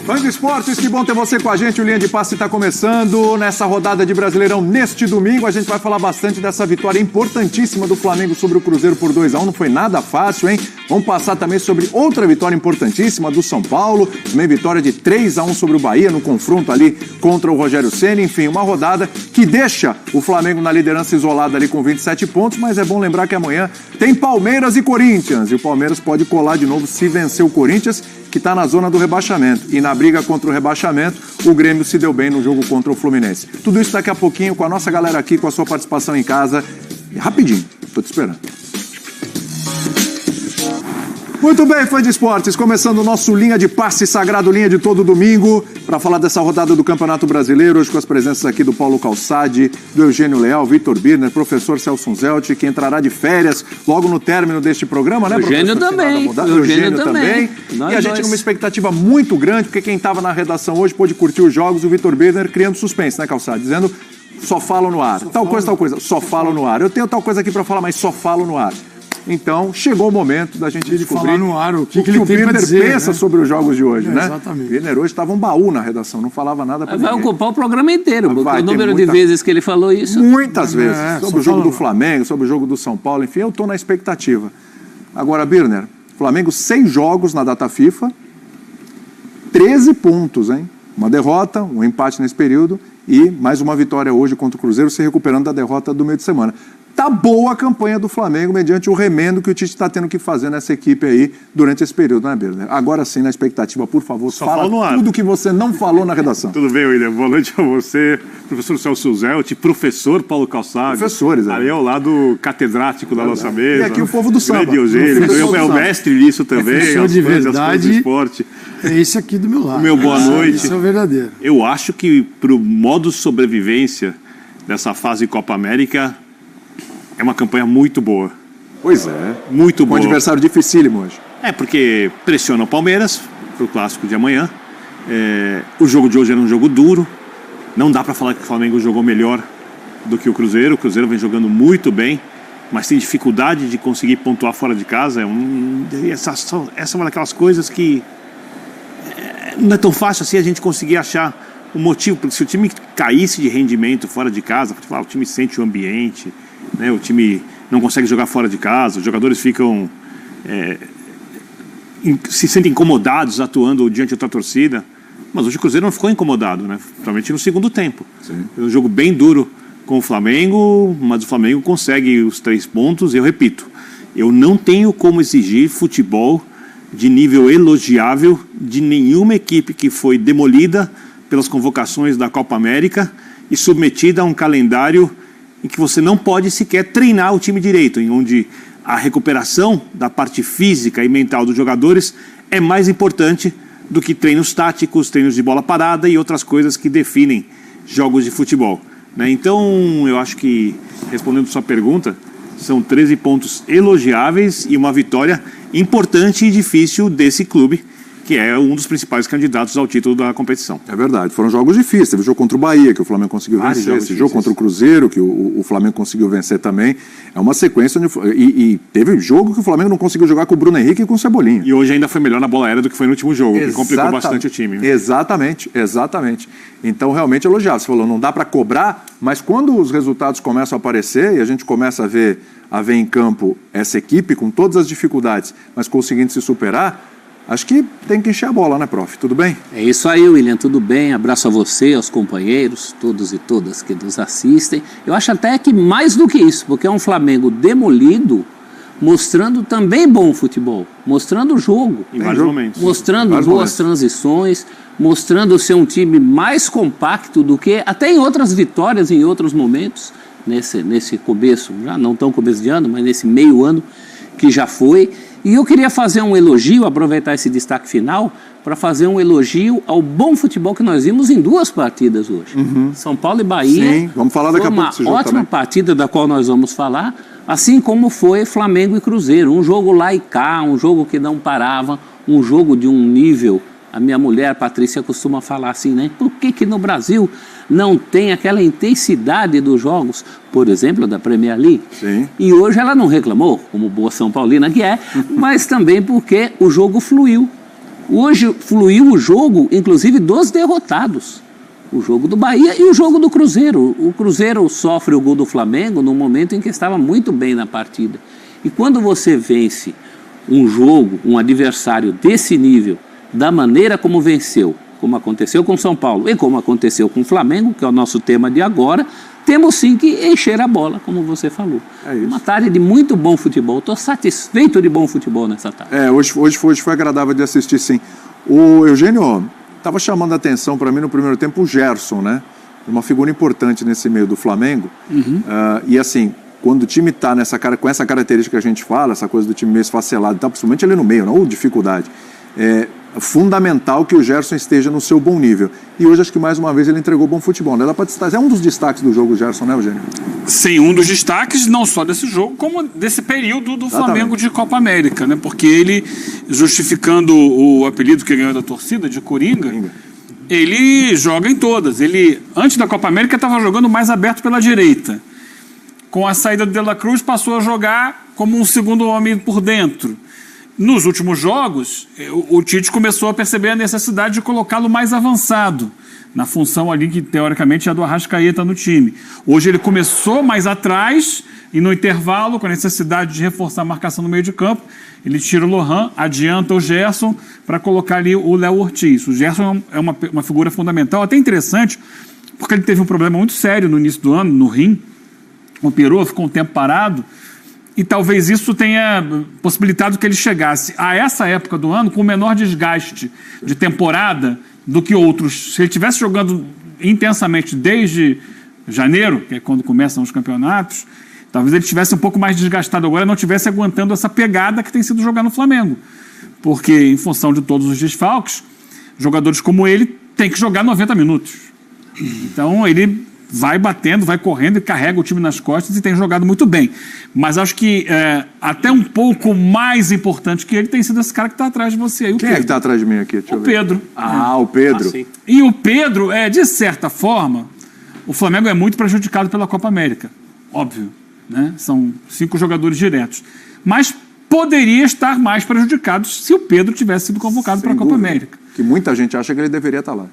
Fãs de esportes, que bom ter você com a gente. O Linha de Passe está começando nessa rodada de Brasileirão neste domingo. A gente vai falar bastante dessa vitória importantíssima do Flamengo sobre o Cruzeiro por 2-1. Não foi nada fácil, hein? Vamos passar também sobre outra vitória importantíssima do São Paulo. Também vitória de 3-1 sobre o Bahia no confronto ali contra o Rogério Ceni. Enfim, uma rodada que deixa o Flamengo na liderança isolada ali com 27 pontos. Mas é bom lembrar que amanhã tem Palmeiras e Corinthians. E o Palmeiras pode colar de novo se vencer o Corinthians, que está na zona do rebaixamento. E na briga contra o rebaixamento, o Grêmio se deu bem no jogo contra o Fluminense. Tudo isso daqui a pouquinho com a nossa galera aqui, com a sua participação em casa. Rapidinho, tô te esperando. Muito bem, fã de esportes, começando o nosso Linha de Passe Sagrado, linha de todo domingo, para falar dessa rodada do Campeonato Brasileiro, hoje com as presenças aqui do Paulo Calçade, do Eugênio Leal, Vitor Birner, professor Celso Zelt, que entrará de férias logo no término deste programa, né, professor? Eugênio também. Eugênio também. E a gente numa expectativa muito grande, porque quem estava na redação hoje pôde curtir os jogos, o Vitor Birner criando suspense, né, Calçade? Dizendo, só falo no ar. Tal coisa, só falo no ar. Eu tenho tal coisa aqui para falar, mas só falo no ar. Então, chegou o momento da gente descobrir falar no ar o que o Birner pensa, né, sobre os jogos de hoje, né? Exatamente. O Birner hoje estava um baú na redação, não falava nada para ninguém. Vai ocupar o programa inteiro, porque o número de vezes que ele falou isso... Muitas vezes, sobre o jogo do Flamengo, sobre o jogo do São Paulo, enfim, eu estou na expectativa. Agora, Birner, Flamengo 6 jogos na data FIFA, 13 pontos, hein? Uma derrota, um empate nesse período e mais uma vitória hoje contra o Cruzeiro, se recuperando da derrota do meio de semana. Tá boa a campanha do Flamengo, mediante o remendo que o Tite está tendo que fazer nessa equipe aí durante esse período, né, Birner? Agora sim, na expectativa, por favor, fala tudo que você não falou na redação. Tudo bem, William? Boa noite a você, professor Celso Zelt, professor Paulo Calçado. Professores, ali ao lado catedrático da nossa mesa. E aqui o povo do samba. Eugênio, é o mestre nisso também. Professor de verdade, do esporte. É esse aqui do meu lado. Meu boa noite. Esse é o verdadeiro. Eu acho que pro modo sobrevivência dessa fase Copa América, é uma campanha muito boa. Pois é. Muito boa. Um adversário dificílimo hoje. É, porque pressiona o Palmeiras pro clássico de amanhã. O jogo de hoje era um jogo duro. Não dá para falar que o Flamengo jogou melhor do que o Cruzeiro. O Cruzeiro vem jogando muito bem, mas tem dificuldade de conseguir pontuar fora de casa. Essa é uma daquelas coisas que não é tão fácil assim a gente conseguir achar um motivo. Porque se o time caísse de rendimento fora de casa, o time sente o ambiente, né? O time não consegue jogar fora de casa, os jogadores ficam se sentem incomodados atuando diante de outra torcida. Mas hoje o Cruzeiro não ficou incomodado, né? Principalmente no segundo tempo. Sim. É um jogo bem duro com o Flamengo, mas o Flamengo consegue os 3 pontos. Eu repito, eu não tenho como exigir futebol de nível elogiável de nenhuma equipe que foi demolida pelas convocações da Copa América e submetida a um calendário em que você não pode sequer treinar o time direito, em onde a recuperação da parte física e mental dos jogadores é mais importante do que treinos táticos, treinos de bola parada e outras coisas que definem jogos de futebol, né? Então, eu acho que, respondendo sua pergunta, são 13 pontos elogiáveis e uma vitória importante e difícil desse clube, que é um dos principais candidatos ao título da competição. É verdade, foram jogos difíceis. Teve o jogo contra o Bahia, que o Flamengo conseguiu vencer. Esse jogo contra o Cruzeiro, que o Flamengo conseguiu vencer também. É uma sequência onde... E teve jogo que o Flamengo não conseguiu jogar com o Bruno Henrique e com o Cebolinha. E hoje ainda foi melhor na bola aérea do que foi no último jogo, que complicou bastante o time. Exatamente. Então, realmente elogiado. Você falou, não dá para cobrar, mas quando os resultados começam a aparecer e a gente começa a ver em campo essa equipe com todas as dificuldades, mas conseguindo se superar, acho que tem que encher a bola, né, prof? Tudo bem? É isso aí, William, tudo bem? Abraço a você, aos companheiros, todos e todas que nos assistem. Eu acho até que mais do que isso, porque é um Flamengo demolido, mostrando também bom futebol, mostrando o jogo. Em vários momentos. Mostrando boas transições, mostrando ser um time mais compacto do que até em outras vitórias, em outros momentos, nesse começo, já não tão começo de ano, mas nesse meio ano que já foi. E eu queria fazer um elogio, aproveitar esse destaque final, para fazer um elogio ao bom futebol que nós vimos em 2 partidas hoje. São Paulo e Bahia. Sim, vamos falar daqui a pouco desse jogo uma ótima também. partida da qual nós vamos falar, assim como foi Flamengo e Cruzeiro. Um jogo lá e cá, um jogo que não parava, um jogo de um nível... A minha mulher, a Patrícia, costuma falar assim, né? Por que no Brasil não tem aquela intensidade dos jogos, por exemplo, da Premier League? Sim. E hoje ela não reclamou, como boa São Paulina que é, mas também porque o jogo fluiu. Hoje fluiu o jogo, inclusive dos derrotados. O jogo do Bahia e o jogo do Cruzeiro. O Cruzeiro sofre o gol do Flamengo no momento em que estava muito bem na partida. E quando você vence um jogo, um adversário desse nível, da maneira como venceu, como aconteceu com São Paulo e como aconteceu com o Flamengo, que é o nosso tema de agora, temos sim que encher a bola, como você falou. É isso. Uma tarde de muito bom futebol. Estou satisfeito de bom futebol nessa tarde. Hoje foi agradável de assistir, sim. O Eugênio estava chamando a atenção para mim no primeiro tempo o Gerson, né? Uma figura importante nesse meio do Flamengo. E assim, quando o time está com essa característica que a gente fala, essa coisa do time meio esfacelado, tá, principalmente ali no meio, não? Dificuldade. É fundamental que o Gerson esteja no seu bom nível. E hoje acho que mais uma vez ele entregou bom futebol, né? Dá pra destacar, é um dos destaques do jogo o Gerson, né, Eugênio? Sim, um dos destaques não só desse jogo, como desse período do Flamengo de Copa América, né? Porque ele, justificando o apelido que ganhou da torcida, de Coringa, ele joga em todas. Ele, antes da Copa América, estava jogando mais aberto pela direita. Com a saída do De La Cruz, passou a jogar como um segundo homem por dentro. Nos últimos jogos, o Tite começou a perceber a necessidade de colocá-lo mais avançado, na função ali que, teoricamente, é a do Arrascaeta no time. Hoje ele começou mais atrás e, no intervalo, com a necessidade de reforçar a marcação no meio de campo, ele tira o Lohan, adianta o Gerson para colocar ali o Léo Ortiz. O Gerson é uma figura fundamental, até interessante, porque ele teve um problema muito sério no início do ano, no rim, operou, ficou um tempo parado, e talvez isso tenha possibilitado que ele chegasse a essa época do ano com menor desgaste de temporada do que outros. Se ele estivesse jogando intensamente desde janeiro, que é quando começam os campeonatos, talvez ele estivesse um pouco mais desgastado agora e não estivesse aguentando essa pegada que tem sido jogar no Flamengo. Porque, em função de todos os desfalques, jogadores como ele têm que jogar 90 minutos. Então, ele vai batendo, vai correndo e carrega o time nas costas e tem jogado muito bem. Mas acho que até um pouco mais importante que ele tem sido esse cara que está atrás de você aí, o Quem Pedro. é que está atrás de mim aqui? Deixa eu ver. Pedro. O Pedro. sim. E o Pedro, de certa forma, o Flamengo é muito prejudicado pela Copa América. Óbvio, né? São 5 jogadores diretos. Mas poderia estar mais prejudicado se o Pedro tivesse sido convocado para a Copa América. Que muita gente acha que ele deveria estar lá.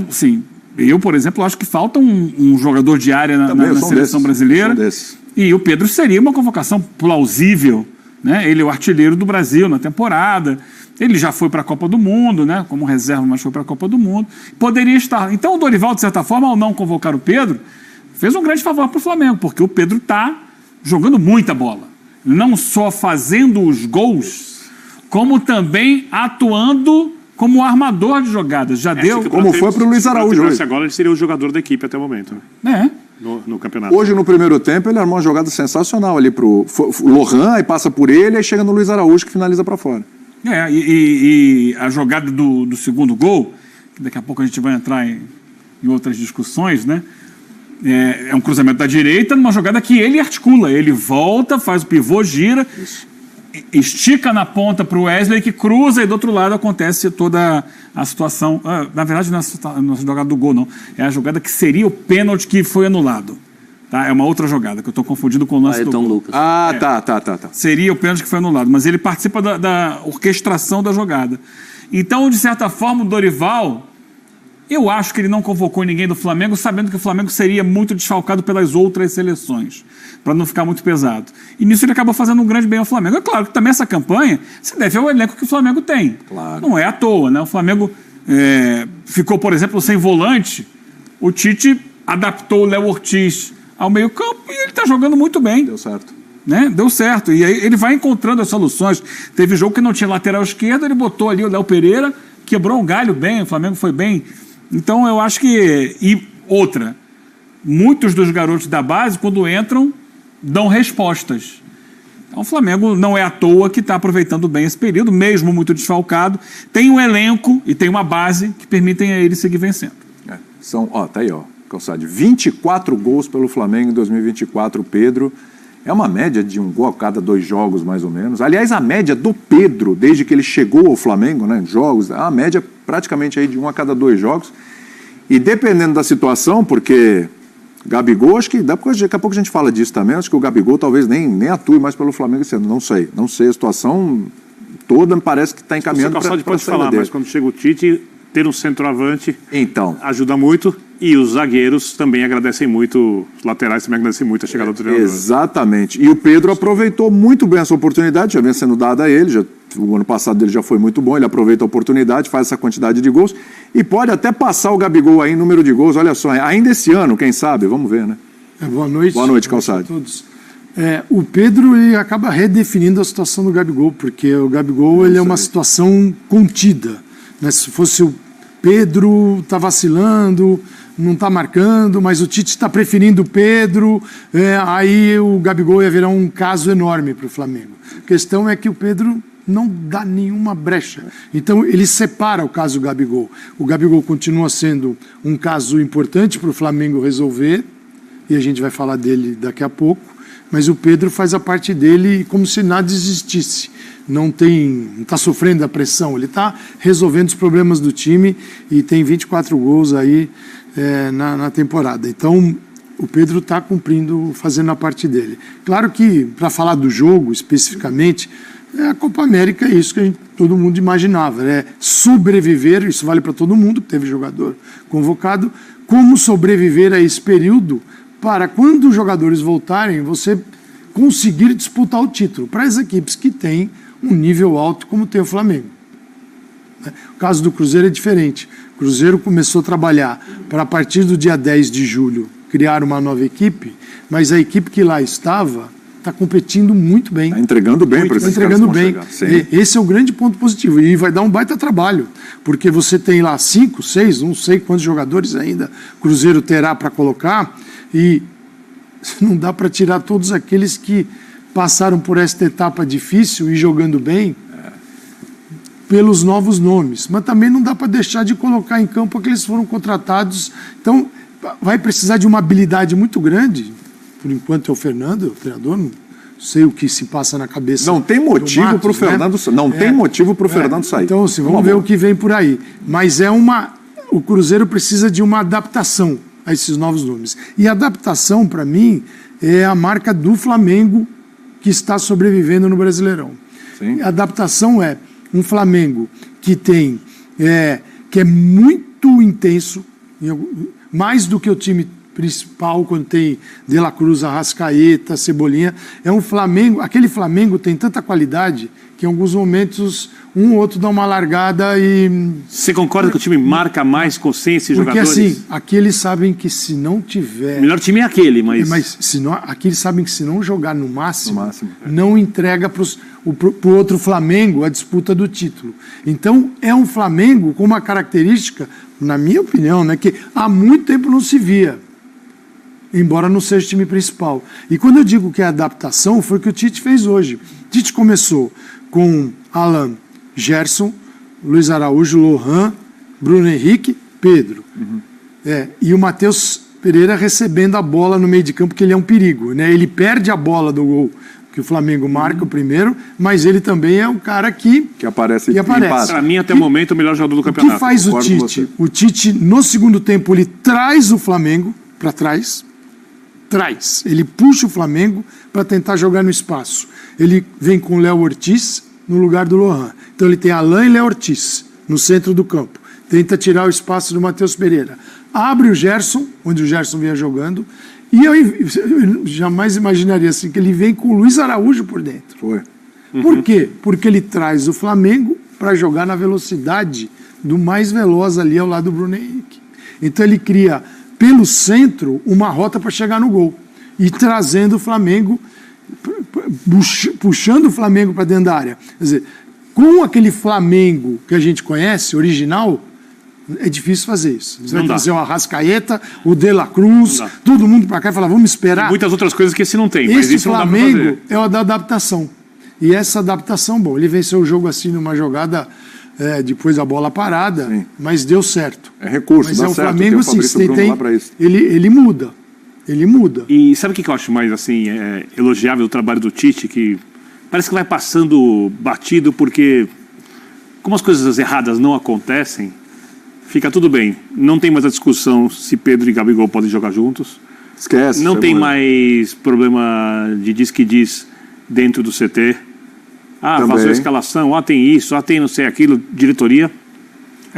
Sim. Eu, por exemplo, acho que falta um jogador de área na seleção brasileira. E o Pedro seria uma convocação plausível, né? Ele é o artilheiro do Brasil na temporada. Ele já foi para a Copa do Mundo, né? Como reserva, mas foi para a Copa do Mundo. Poderia estar. Então o Dorival, de certa forma, ao não convocar o Pedro, fez um grande favor para o Flamengo, porque o Pedro está jogando muita bola. Não só fazendo os gols, como também atuando como armador de jogadas. Já deu. Como foi para o Luiz Araújo hoje. Agora ele seria o jogador da equipe até o momento. No campeonato. Hoje, no primeiro tempo, ele armou uma jogada sensacional ali pro Lohan, aí passa por ele, aí chega no Luiz Araújo que finaliza para fora. E a jogada do segundo gol, que daqui a pouco a gente vai entrar em outras discussões, né? É um cruzamento da direita, numa jogada que ele articula. Ele volta, faz o pivô, gira, estica na ponta para o Wesley, que cruza, e do outro lado acontece toda a situação. Na verdade, não é a jogada do gol, não. É a jogada que seria o pênalti que foi anulado. Tá? É uma outra jogada, que eu estou confundindo com o lance do gol. Lucas. Tá. Seria o pênalti que foi anulado, mas ele participa da orquestração da jogada. Então, de certa forma, o Dorival, eu acho que ele não convocou ninguém do Flamengo, sabendo que o Flamengo seria muito desfalcado pelas outras seleções, para não ficar muito pesado. E nisso ele acabou fazendo um grande bem ao Flamengo. É claro que também essa campanha se deve ao elenco que o Flamengo tem. Claro. Não é à toa, né? O Flamengo ficou, por exemplo, sem volante. O Tite adaptou o Léo Ortiz ao meio-campo e ele está jogando muito bem. Deu certo. Né? Deu certo. E aí ele vai encontrando as soluções. Teve jogo que não tinha lateral esquerdo, ele botou ali o Léo Pereira, quebrou um galho bem, o Flamengo foi bem. Então eu acho que... E outra, muitos dos garotos da base, quando entram, dão respostas. Então o Flamengo não é à toa que está aproveitando bem esse período, mesmo muito desfalcado. Tem um elenco e tem uma base que permitem a ele seguir vencendo. Tá aí, Calçade. 24 gols pelo Flamengo em 2024, o Pedro. É uma média de um gol a cada 2 jogos, mais ou menos. Aliás, a média do Pedro, desde que ele chegou ao Flamengo, né, jogos, a média praticamente aí de 1 a cada 2 jogos. E dependendo da situação, porque Gabigol, acho que daqui a pouco a gente fala disso também, acho que o Gabigol talvez nem atue mais pelo Flamengo esse ano, não sei a situação, toda parece que está encaminhando para a Calçade pode falar, mas quando chega o Tite, ter um centroavante ajuda muito. E os zagueiros também agradecem muito, os laterais também agradecem muito a chegada do treinador. Exatamente. E o Pedro aproveitou muito bem essa oportunidade, já vinha sendo dada a ele, o ano passado dele já foi muito bom, ele aproveita a oportunidade, faz essa quantidade de gols e pode até passar o Gabigol aí em número de gols, olha só, ainda esse ano, quem sabe, vamos ver, né? Boa noite. Boa noite, Calçade. A todos. O Pedro ele acaba redefinindo a situação do Gabigol, porque o Gabigol ele é uma situação contida, né? Se fosse o Pedro está vacilando, não está marcando, mas o Tite está preferindo o Pedro, aí o Gabigol ia virar um caso enorme para o Flamengo. A questão é que o Pedro não dá nenhuma brecha. Então ele separa o caso Gabigol. O Gabigol continua sendo um caso importante para o Flamengo resolver, e a gente vai falar dele daqui a pouco, mas o Pedro faz a parte dele como se nada existisse. Não está sofrendo a pressão, ele está resolvendo os problemas do time e tem 24 gols aí na temporada. Então, o Pedro está cumprindo, fazendo a parte dele. Claro que, para falar do jogo especificamente, a Copa América é isso que todo mundo imaginava, né? Sobreviver, isso vale para todo mundo que teve jogador convocado, como sobreviver a esse período para, quando os jogadores voltarem, você conseguir disputar o título para as equipes que têm um nível alto como tem o Flamengo. O caso do Cruzeiro é diferente. O Cruzeiro começou a trabalhar para, a partir do dia 10 de julho, criar uma nova equipe, mas a equipe que lá estava está competindo muito bem. Está entregando bem para esses caras que vão chegar. Esse é o grande ponto positivo. E vai dar um baita trabalho, porque você tem lá 5, 6, não sei quantos jogadores ainda o Cruzeiro terá para colocar, e não dá para tirar todos aqueles que passaram por esta etapa difícil e jogando bem pelos novos nomes. Mas também não dá para deixar de colocar em campo aqueles que foram contratados. Então, vai precisar de uma habilidade muito grande. Por enquanto é o Fernando, o treinador, não sei o que se passa na cabeça. Não tem motivo para o Fernando, tem motivo para o Fernando sair. Então, assim, vamos ver o que vem por aí. Mas o Cruzeiro precisa de uma adaptação a esses novos nomes. E a adaptação, para mim, é a marca do Flamengo que está sobrevivendo no Brasileirão. Sim. A adaptação é um Flamengo que tem que é muito intenso, mais do que o time principal, quando tem De La Cruz, Arrascaeta, Cebolinha. É um Flamengo, aquele Flamengo tem tanta qualidade que em alguns momentos um ou outro dá uma largada e... Você concorda que o time marca mais com esses jogadores? Porque assim, aqui eles sabem que se não tiver... O melhor time é aquele, mas... Aqui eles sabem que se não jogar no máximo não entrega para o outro Flamengo a disputa do título. Então, é um Flamengo com uma característica, na minha opinião, né, que há muito tempo não se via, embora não seja o time principal. E quando eu digo que é adaptação, foi o que o Tite fez hoje. O Tite começou com Alan, Gerson, Luiz Araújo, Lohan, Bruno Henrique, Pedro. E o Matheus Pereira recebendo a bola no meio de campo, porque ele é um perigo, né? Ele perde a bola do gol que o Flamengo marca o primeiro, mas ele também é um cara que aparece. Para mim, até o momento, o melhor jogador do campeonato. O que faz o Tite? O Tite, no segundo tempo, ele traz o Flamengo para trás. Ele puxa o Flamengo para tentar jogar no espaço. Ele vem com o Léo Ortiz no lugar do Lohan. Então ele tem Alain e Léo Ortiz no centro do campo. Tenta tirar o espaço do Matheus Pereira. Abre o Gerson, onde o Gerson vinha jogando. E eu jamais imaginaria assim, que ele vem com o Luiz Araújo por dentro. Foi. Por quê? Porque ele traz o Flamengo para jogar na velocidade do mais veloz ali ao lado do Bruno Henrique. Então ele cria, pelo centro, uma rota para chegar no gol. E trazendo o Flamengo, puxando o Flamengo para dentro da área. Quer dizer, com aquele Flamengo que a gente conhece, original, é difícil fazer isso. Você vai trazer o Arrascaeta, o De La Cruz, todo mundo para cá e falar, vamos esperar. Tem muitas outras coisas que esse não tem, mas isso Flamengo não dá pra fazer. É o da adaptação. E essa adaptação, ele venceu o jogo assim numa jogada, depois da bola parada, mas deu certo. É recurso, mas dá o certo, Flamengo, assim, ele muda. Ele muda. E sabe o que eu acho mais assim, elogiável o trabalho do Tite, que parece que vai passando batido, porque como as coisas erradas não acontecem, fica tudo bem. Não tem mais a discussão se Pedro e Gabigol podem jogar juntos. Esquece. Não tem mais problema de diz que diz dentro do CT. vazou a escalação, tem isso, tem não sei aquilo, diretoria.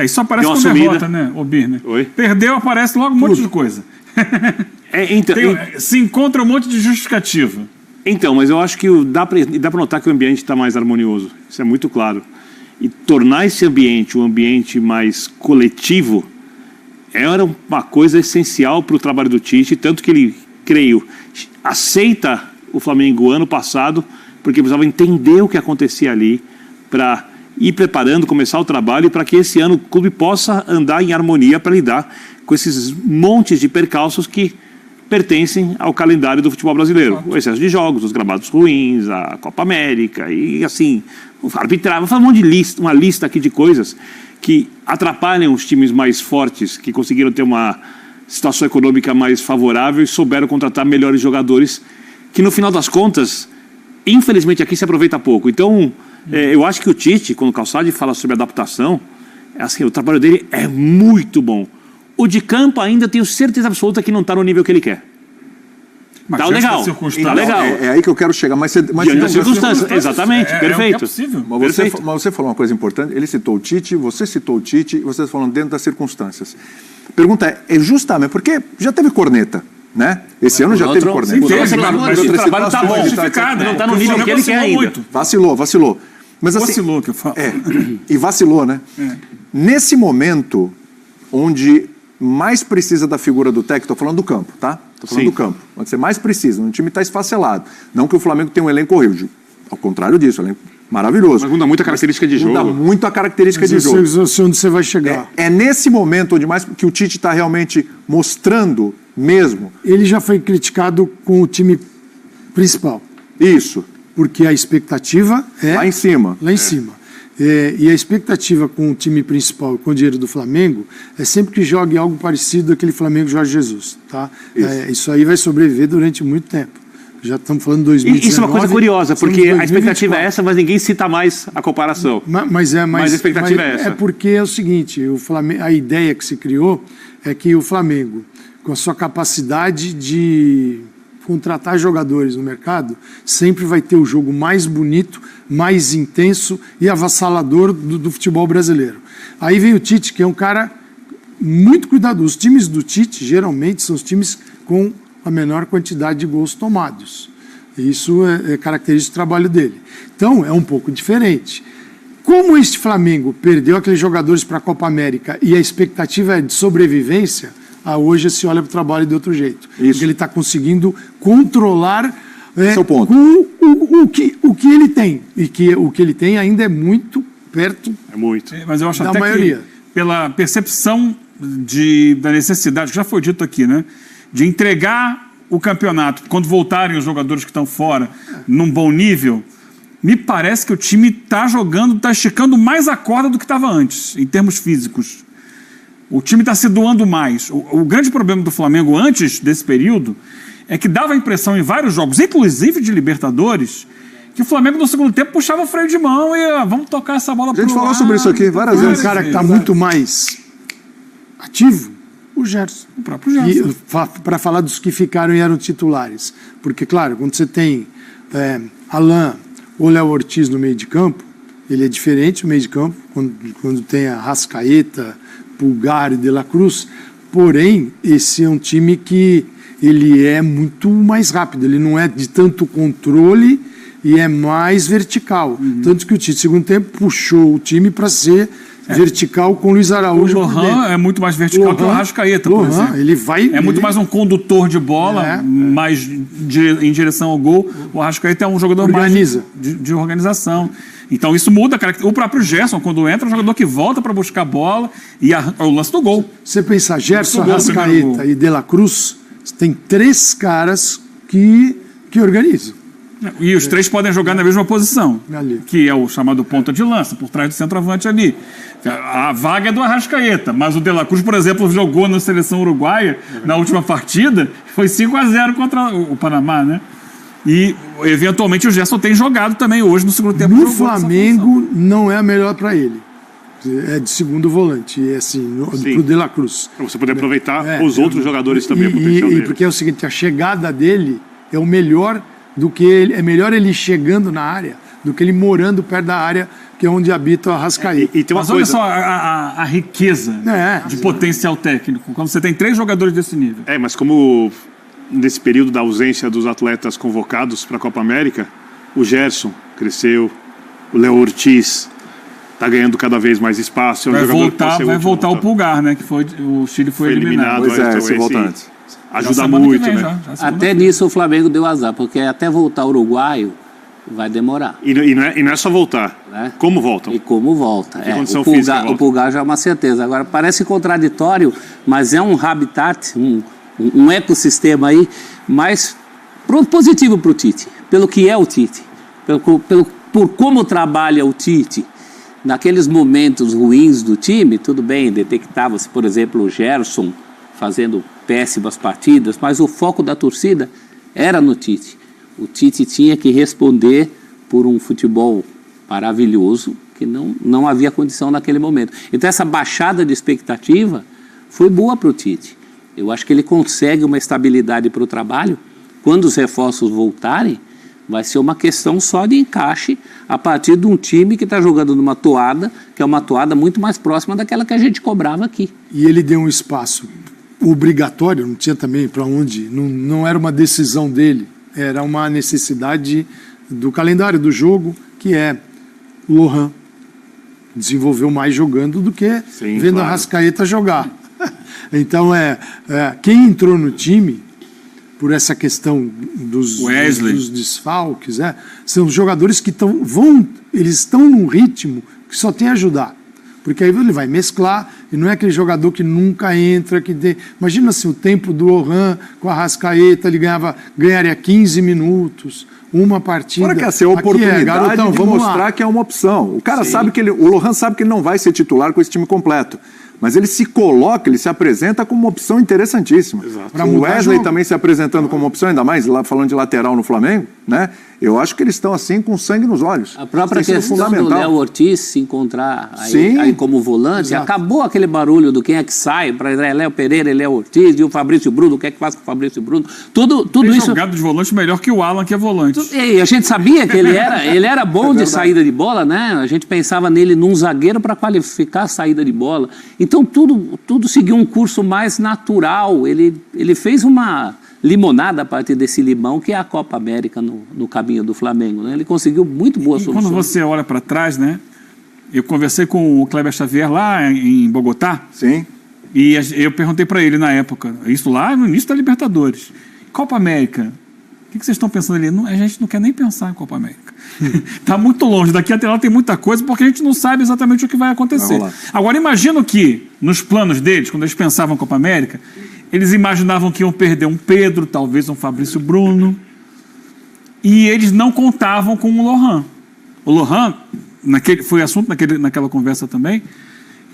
Isso aparece com derrota, né, o Birner? Oi? Perdeu, aparece logo um monte de coisa. Se encontra um monte de justificativa. Então, mas eu acho que dá para notar que o ambiente está mais harmonioso. Isso é muito claro. E tornar esse ambiente um ambiente mais coletivo era uma coisa essencial para o trabalho do Tite, tanto que ele, creio, aceita o Flamengo ano passado, porque precisava entender o que acontecia ali para ir preparando, começar o trabalho e para que esse ano o clube possa andar em harmonia para lidar com esses montes de percalços que pertencem ao calendário do futebol brasileiro. O excesso de jogos, os gramados ruins, a Copa América e assim, arbitrar. Vou falar uma lista aqui de coisas que atrapalham os times mais fortes, que conseguiram ter uma situação econômica mais favorável e souberam contratar melhores jogadores, que no final das contas, infelizmente aqui se aproveita pouco. Então, eu acho que o Tite, quando o Calçade fala sobre adaptação, assim, o trabalho dele é muito bom. O de campo ainda tenho certeza absoluta que não está no nível que ele quer. Mas tá legal. Tá legal. É aí que eu quero chegar. Mas diante das circunstâncias. Exatamente, perfeito. É possível. Mas você falou uma coisa importante. Ele citou o Tite, você citou o Tite, e vocês falando dentro das circunstâncias. Pergunta é justamente, porque já teve corneta, né? Esse ano já teve corneta. Mas o trabalho está bom. Não está no nível que ele quer ainda. Vacilou. Mas, assim, vacilou, que eu falo. E vacilou, né? Nesse momento onde mais precisa da figura do técnico, estou falando do campo, tá? Estou falando do campo. Onde você mais precisa, onde o time está esfacelado. Não que o Flamengo tenha um elenco horrível. Ao contrário disso, um elenco maravilhoso. Mas muda muito a característica de jogo. Muda muito a característica de jogo. Eu sei onde você vai chegar. É nesse momento onde mais que o Tite está realmente mostrando mesmo. Ele já foi criticado com o time principal. Isso. Porque a expectativa é... Lá em cima. Lá em cima. E a expectativa com o time principal, com o dinheiro do Flamengo, é sempre que jogue algo parecido àquele Flamengo Jorge Jesus. Tá? Isso aí vai sobreviver durante muito tempo. Já estamos falando de 2019. Isso é uma coisa curiosa, porque a expectativa é essa, mas ninguém cita mais a comparação. Mas a expectativa é essa. É porque é o seguinte, a ideia que se criou é que o Flamengo, com a sua capacidade de contratar jogadores no mercado, sempre vai ter o jogo mais bonito, mais intenso e avassalador do futebol brasileiro. Aí vem o Tite, que é um cara muito cuidadoso. Os times do Tite, geralmente, são os times com a menor quantidade de gols tomados. Isso é característica do trabalho dele. Então, é um pouco diferente. Como este Flamengo perdeu aqueles jogadores para a Copa América e a expectativa é de sobrevivência, hoje se olha para o trabalho de outro jeito. Isso. Porque ele está conseguindo controlar com o que ele tem. E que o que ele tem ainda é muito perto mas eu acho da até maioria. Que, pela percepção da necessidade, que já foi dito aqui, né, de entregar o campeonato, quando voltarem os jogadores que estão fora, num bom nível, me parece que o time está jogando, está esticando mais a corda do que estava antes, em termos físicos. O time está se doando mais. O grande problema do Flamengo antes desse período é que dava a impressão em vários jogos, inclusive de Libertadores, que o Flamengo no segundo tempo puxava o freio de mão e vamos tocar essa bola para o A gente falou sobre isso aqui várias vezes. Um cara que está muito mais ativo, o Gerson. O próprio Gerson. Para falar dos que ficaram e eram titulares. Porque, claro, quando você tem Alain ou Léo Ortiz no meio de campo, ele é diferente o meio de campo, quando tem a Rascaeta, Pulgar e De La Cruz, porém, esse é um time que ele é muito mais rápido, ele não é de tanto controle e é mais vertical. Tanto que o Tite, segundo tempo, puxou o time para ser vertical com o Luiz Araújo. O Lohan é muito mais vertical que o Arrascaeta, por exemplo. Ele muito mais um condutor de bola, mais em direção ao gol. O Arrascaeta é um jogador mais de organização. Então isso muda. O próprio Gerson, quando entra, é um jogador que volta para buscar a bola e o lance do gol. Você pensar, Gerson, Arrascaeta e De La Cruz, tem 3 caras que organizam. E os 3 podem jogar na mesma posição, que é o chamado ponta de lança, por trás do centroavante ali. A vaga é do Arrascaeta, mas o De La Cruz, por exemplo, jogou na seleção uruguaia na última partida, foi 5-0 contra o Panamá, né? E, eventualmente, o Gerson tem jogado também hoje no segundo tempo. No Flamengo, não é a melhor para ele. É de segundo volante, pro De La Cruz. Para você poder aproveitar os outros jogadores também, o potencial dele. Porque é o seguinte, a chegada dele é o melhor do que ele. É melhor ele chegando na área do que ele morando perto da área que é onde habita o Arrascaeta. E tem uma Mas olha coisa... só a riqueza de potencial técnico, quando você tem 3 jogadores desse nível. Mas como nesse período da ausência dos atletas convocados para a Copa América, o Gerson cresceu, o Léo Ortiz está ganhando cada vez mais espaço. Vai voltar o Pulgar, né? Que o Chile foi eliminado. Pois é, esse voltante. Ajuda muito, né? Até nisso o Flamengo deu azar, porque até voltar o uruguaio vai demorar. E não é só voltar. Né? Como voltam? E como volta. O Pulgar já é uma certeza. Agora, parece contraditório, mas é um habitat, um ecossistema aí, mais positivo para o Tite. Pelo que é o Tite. Por como trabalha o Tite. Naqueles momentos ruins do time, tudo bem, detectava-se, por exemplo, o Gerson fazendo péssimas partidas, mas o foco da torcida era no Tite. O Tite tinha que responder por um futebol maravilhoso que não havia condição naquele momento. Então essa baixada de expectativa foi boa para o Tite. Eu acho que ele consegue uma estabilidade para o trabalho. Quando os reforços voltarem, vai ser uma questão só de encaixe a partir de um time que está jogando numa toada, que é uma toada muito mais próxima daquela que a gente cobrava aqui. E ele deu um espaço obrigatório, não tinha também para onde, não era uma decisão dele, era uma necessidade do calendário do jogo, que é o Lohan desenvolveu mais jogando do que vendo a Arrascaeta jogar. Então, quem entrou no time, por essa questão dos desfalques, são jogadores que eles estão num ritmo que só tem a ajudar. Porque aí ele vai mesclar, e não é aquele jogador que nunca entra, imagina assim, o tempo do Lohan com a Arrascaeta, ele ganharia 15 minutos, uma partida. Agora quer ser a oportunidade garotão, de mostrar que é uma opção. O cara sabe que o Lohan sabe que ele não vai ser titular com esse time completo. Mas ele se coloca, ele se apresenta como uma opção interessantíssima. O Wesley também se apresentando como uma opção, ainda mais lá falando de lateral no Flamengo, né? Eu acho que eles estão assim com sangue nos olhos. A própria questão do Léo Ortiz se encontrar aí como volante, acabou aquele barulho do quem é que sai, para Léo Pereira e Léo Ortiz, e o Fabrício Bruno, o que é que faz com o Fabrício Bruno. Tudo isso. Jogado de volante melhor que o Alan, que é volante. E a gente sabia que ele era bom de saída de bola, né? A gente pensava nele num zagueiro para qualificar a saída de bola. Então tudo seguiu um curso mais natural. Ele fez uma limonada a partir desse limão que é a Copa América no caminho do Flamengo, né? Ele conseguiu muito boa solução. Quando você olha para trás, né? Eu conversei com o Kleber Xavier lá em Bogotá. Sim. E eu perguntei para ele na época, isso lá no início da Libertadores, Copa América, o que vocês estão pensando ali? A gente não quer nem pensar em Copa América. Está muito longe, daqui até lá tem muita coisa, porque a gente não sabe exatamente o que vai acontecer. Agora, imagino que, nos planos deles, quando eles pensavam em Copa América, eles imaginavam que iam perder um Pedro, talvez um Fabrício Bruno, e eles não contavam com o Lohan. O Lohan, foi assunto naquela conversa também,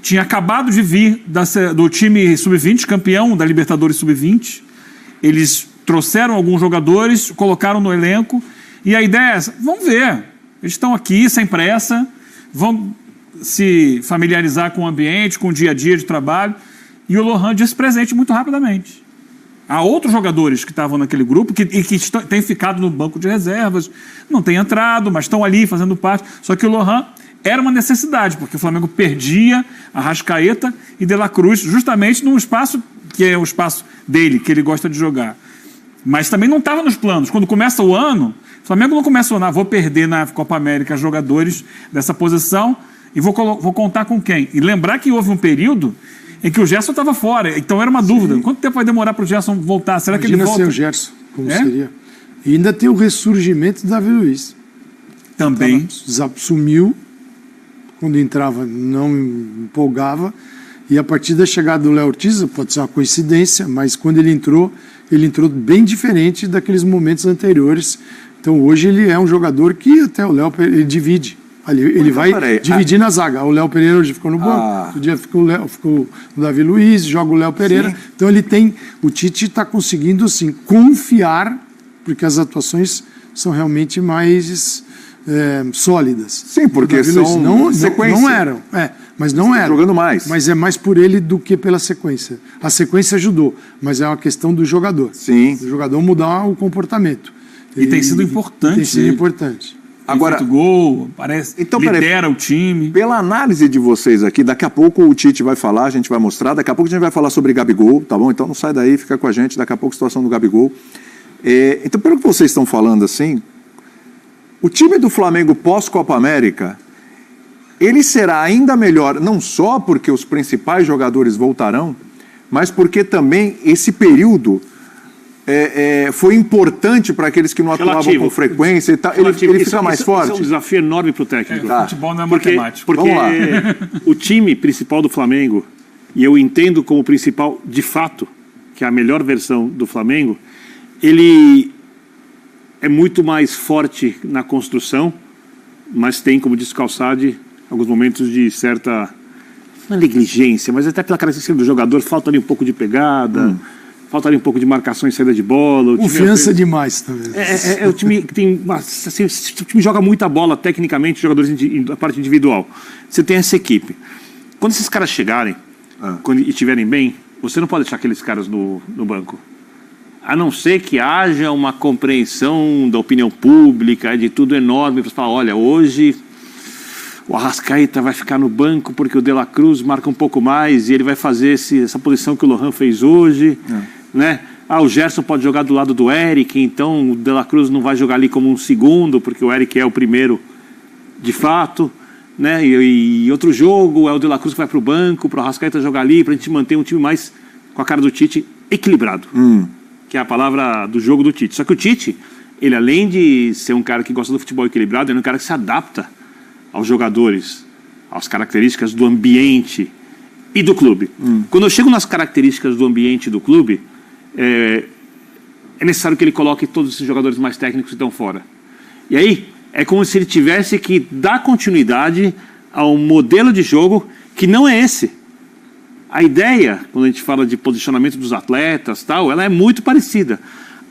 tinha acabado de vir do time Sub-20, campeão da Libertadores Sub-20. Eles trouxeram alguns jogadores, colocaram no elenco, e a ideia é essa, vamos ver, eles estão aqui sem pressa, vão se familiarizar com o ambiente, com o dia a dia de trabalho, e o Lohan disse presente muito rapidamente. Há outros jogadores que estavam naquele grupo que têm ficado no banco de reservas, não têm entrado, mas estão ali fazendo parte, só que o Lohan era uma necessidade, porque o Flamengo perdia Arrascaeta e De La Cruz justamente num espaço que é o espaço dele, que ele gosta de jogar. Mas também não estava nos planos. Quando começa o ano, o Flamengo não começa vou perder na Copa América jogadores dessa posição e vou contar com quem? E lembrar que houve um período em que o Gerson estava fora, então era uma dúvida. Quanto tempo vai demorar para o Gerson voltar? Será que ele volta? Sem o Gerson, como seria. E ainda tem o ressurgimento do Davi Luiz. Também. Sumiu, quando entrava não empolgava, e a partir da chegada do Léo Ortiz, pode ser uma coincidência, mas quando ele entrou bem diferente daqueles momentos anteriores. Então hoje ele é um jogador que até o Léo ele divide. Ele vai dividir na zaga. O Léo Pereira hoje ficou no banco, outro dia ficou o Davi Luiz, joga o Léo Pereira. Sim. Então o Tite está conseguindo assim, confiar, porque as atuações são realmente mais sólidas. Sim, porque são não eram. Mas não eram. Jogando mais. Mas é mais por ele do que pela sequência. A sequência ajudou, mas é uma questão do jogador. Sim. Do jogador mudar o comportamento. E tem sido importante. Tem sido importante. Agora, feito gol, parece, então, lidera o time. Pela análise de vocês aqui, daqui a pouco o Tite vai falar, a gente vai mostrar, daqui a pouco a gente vai falar sobre Gabigol, tá bom? Então não sai daí, fica com a gente, daqui a pouco a situação do Gabigol. Então, pelo que vocês estão falando assim, o time do Flamengo pós-Copa América, ele será ainda melhor, não só porque os principais jogadores voltarão, mas porque também esse período foi importante para aqueles que não atuavam com frequência e tal. Ele fica mais forte. Isso é um desafio enorme para o técnico. O futebol não é matemático. Porque o time principal do Flamengo, e eu entendo como principal de fato, que é a melhor versão do Flamengo, ele é muito mais forte na construção, mas tem, como disse o Calçade, alguns momentos de certa, não é negligência, mas até pela característica do jogador, falta ali um pouco de pegada, falta ali um pouco de marcação e saída de bola. Confiança demais também. O time que tem assim, o time joga muita bola tecnicamente, jogadores a parte individual. Você tem essa equipe. Quando esses caras chegarem e estiverem bem, você não pode deixar aqueles caras no banco. A não ser que haja uma compreensão da opinião pública, de tudo enorme, para falar, olha, hoje o Arrascaeta vai ficar no banco porque o De La Cruz marca um pouco mais e ele vai fazer essa posição que o Lohan fez hoje, né? O Gerson pode jogar do lado do Eric, então o De La Cruz não vai jogar ali como um segundo, porque o Eric é o primeiro de fato, né? E outro jogo é o De La Cruz que vai para o banco, para o Arrascaeta jogar ali, para a gente manter um time mais com a cara do Tite, equilibrado. Que é a palavra do jogo do Tite. Só que o Tite, ele além de ser um cara que gosta do futebol equilibrado, ele é um cara que se adapta aos jogadores, às características do ambiente e do clube. Quando eu chego nas características do ambiente do clube, é necessário que ele coloque todos esses jogadores mais técnicos que estão fora. E aí, é como se ele tivesse que dar continuidade a um modelo de jogo que não é esse. A ideia, quando a gente fala de posicionamento dos atletas, tal, ela é muito parecida.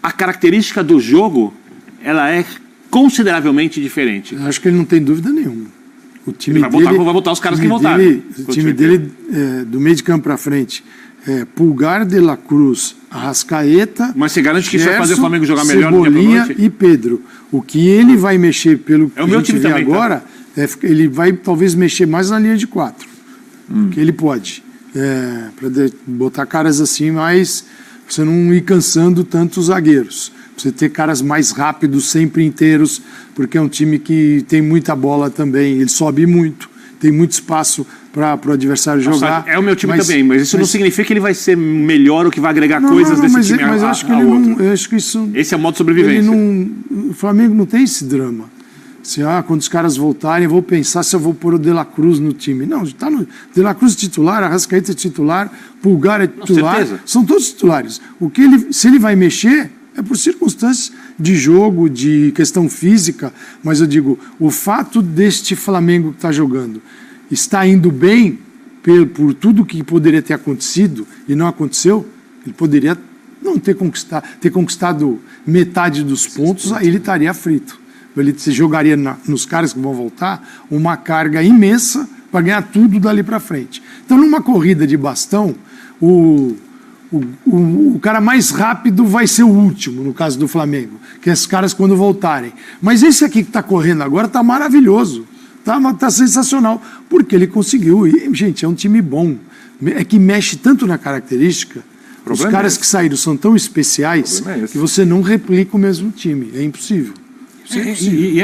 A característica do jogo, ela é consideravelmente diferente. Eu acho que ele não tem dúvida nenhuma. O time vai botar os caras que voltaram. O time dele, do meio de campo para frente, Pulgar, De La Cruz, Arrascaeta, mas você garante que Gerson, isso vai fazer o Flamengo jogar melhor Cebolinha no dia e Pedro. O que ele vai mexer, pelo que o meu a gente time vê também, agora, ele vai talvez mexer mais na linha de 4. Que ele pode. Para botar caras assim, mas você não ir cansando tanto os zagueiros. Você ter caras mais rápidos, sempre inteiros, porque é um time que tem muita bola também. Ele sobe muito, tem muito espaço para o adversário jogar. É o meu time também, mas isso não significa que ele vai ser melhor ou que vai agregar coisas desse time mas eu acho que ele não. Eu acho que isso. Esse é o modo de sobrevivência. O Flamengo não tem esse drama. Quando os caras voltarem, eu vou pensar se eu vou pôr o De La Cruz no time. Não, está no De La Cruz titular, Arrascaeta é titular, Pulgar é titular. Certeza. São todos titulares. Se ele vai mexer, é por circunstâncias de jogo, de questão física, mas eu digo, o fato deste Flamengo que está jogando está indo bem por tudo que poderia ter acontecido e não aconteceu, ele poderia não ter conquistado metade dos pontos, aí ele estaria frito. Ele jogaria nos caras que vão voltar uma carga imensa para ganhar tudo dali para frente. Então, numa corrida de bastão, o cara mais rápido vai ser o último, no caso do Flamengo, que é esses caras quando voltarem. Mas esse aqui que está correndo agora está maravilhoso, está sensacional, porque ele conseguiu. E, gente, é um time bom. É que mexe tanto na característica. Os caras que saíram são tão especiais que você não replica o mesmo time. É impossível.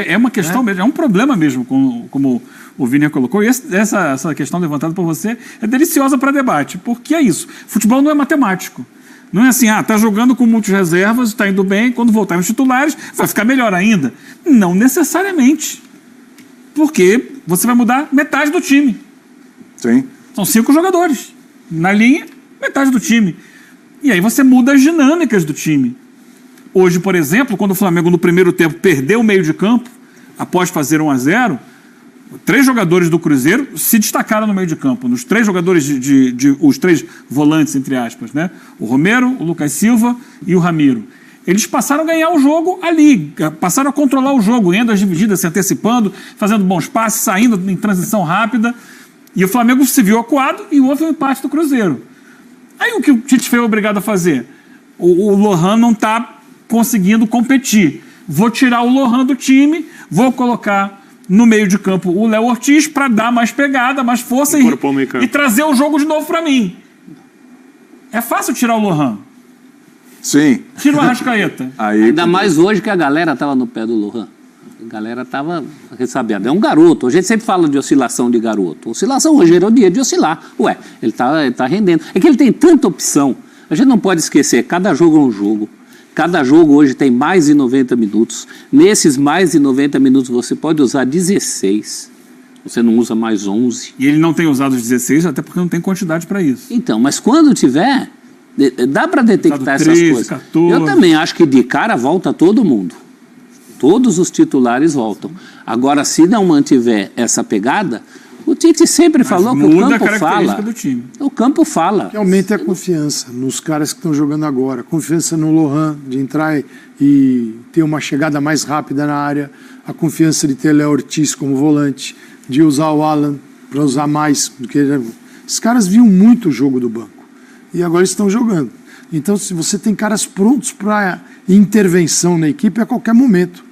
É uma questão mesmo, é um problema mesmo, como o Vini colocou. E essa questão levantada por você é deliciosa para debate, porque é isso. Futebol não é matemático. Não é assim, tá jogando com muitos reservas, está indo bem, quando voltar os titulares, vai ficar melhor ainda. Não necessariamente. Porque você vai mudar metade do time. Sim. São 5 jogadores. Na linha, metade do time. E aí você muda as dinâmicas do time. Hoje, por exemplo, quando o Flamengo no primeiro tempo perdeu o meio de campo, após fazer 1-0, 3 jogadores do Cruzeiro se destacaram no meio de campo. Nos 3 jogadores, os 3 volantes, entre aspas, né? O Romero, o Lucas Silva e o Ramiro. Eles passaram a ganhar o jogo ali, passaram a controlar o jogo, indo às divididas, se antecipando, fazendo bons passes, saindo em transição rápida. E o Flamengo se viu acuado e houve um empate do Cruzeiro. Aí o que o Tite foi obrigado a fazer? O Lohan não está conseguindo competir. vou tirar o Lohan do time, vou colocar no meio de campo o Léo Ortiz para dar mais pegada, mais força e trazer o jogo de novo para mim. É fácil tirar o Lohan. Sim. Tira o Arrascaeta. Ainda mais hoje que a galera estava no pé do Lohan. A galera estava ressabiada. É um garoto. A gente sempre fala de oscilação de garoto. Oscilação hoje era o dia de oscilar. Ué, ele tá rendendo. É que ele tem tanta opção. A gente não pode esquecer, cada jogo é um jogo. Cada jogo hoje tem mais de 90 minutos. Nesses mais de 90 minutos você pode usar 16. Você não usa mais 11. E ele não tem usado os 16, até porque não tem quantidade para isso. Então, mas quando tiver, dá para detectar essas 13, coisas. 14. Eu também acho que de cara volta todo mundo. Todos os titulares voltam. Agora, se não mantiver essa pegada, o Tite sempre falou que o campo fala. Do time. O campo fala. Que aumente a confiança nos caras que estão jogando agora. Confiança no Lohan, de entrar e ter uma chegada mais rápida na área. A confiança de ter Léo Ortiz como volante. De usar o Alan para usar mais do que ele... Esses caras viam muito o jogo do banco. E agora estão jogando. Então, se você tem caras prontos para intervenção na equipe a qualquer momento.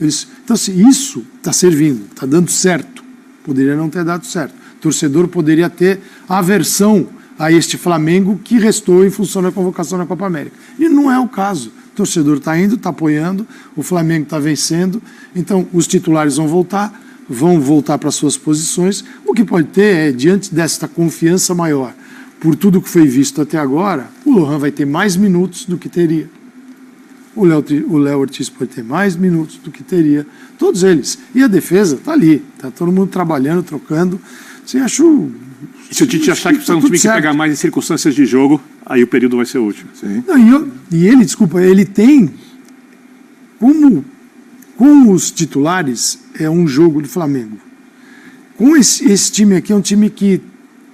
Então, assim, isso está servindo, está dando certo. Poderia não ter dado certo. O torcedor poderia ter aversão a este Flamengo que restou em função da convocação na Copa América. E não é o caso. O torcedor está indo, está apoiando, o Flamengo está vencendo. Então, os titulares vão voltar para suas posições. O que pode ter é, diante desta confiança maior, por tudo que foi visto até agora, o Lohan vai ter mais minutos do que teria. O Léo Ortiz pode ter mais minutos do que teria. Todos eles. E a defesa está ali. Está todo mundo trabalhando, trocando. Você achou... E se o Tite achar que precisa de um time que pegar mais em circunstâncias de jogo, aí o período vai ser útil. Sim. Não, ele tem... Com os titulares, é um jogo do Flamengo. Com esse time aqui, é um time que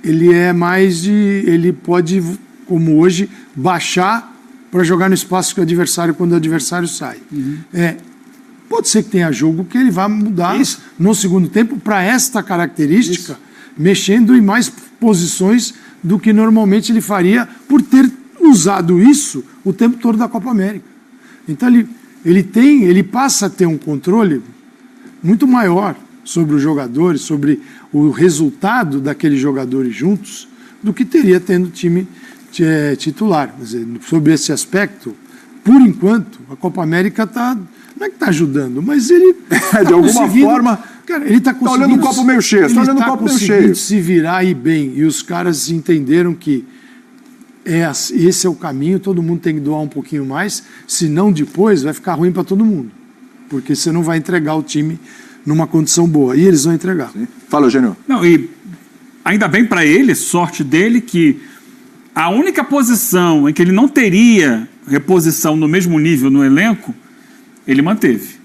ele é mais de... Ele pode, como hoje, baixar para jogar no espaço que o adversário, quando o adversário sai. Pode ser que tenha jogo que ele vá mudar no segundo tempo para esta característica, mexendo em mais posições do que normalmente ele faria por ter usado isso o tempo todo da Copa América. Então ele passa a ter um controle muito maior sobre os jogadores, sobre o resultado daqueles jogadores juntos, do que teria tendo time titular. Quer dizer, sobre esse aspecto, por enquanto, a Copa América está... Não é que está ajudando, mas ele de alguma forma... Cara, ele está conseguindo... olhando o copo meio cheio. Está olhando o copo meio cheio. Se virar aí bem. E os caras entenderam que esse é o caminho, todo mundo tem que doar um pouquinho mais, senão depois vai ficar ruim para todo mundo. Porque você não vai entregar o time numa condição boa. E eles vão entregar. Sim. Fala, Eugênio. Não, e ainda bem para ele, sorte dele, que a única posição em que ele não teria reposição no mesmo nível no elenco, ele manteve.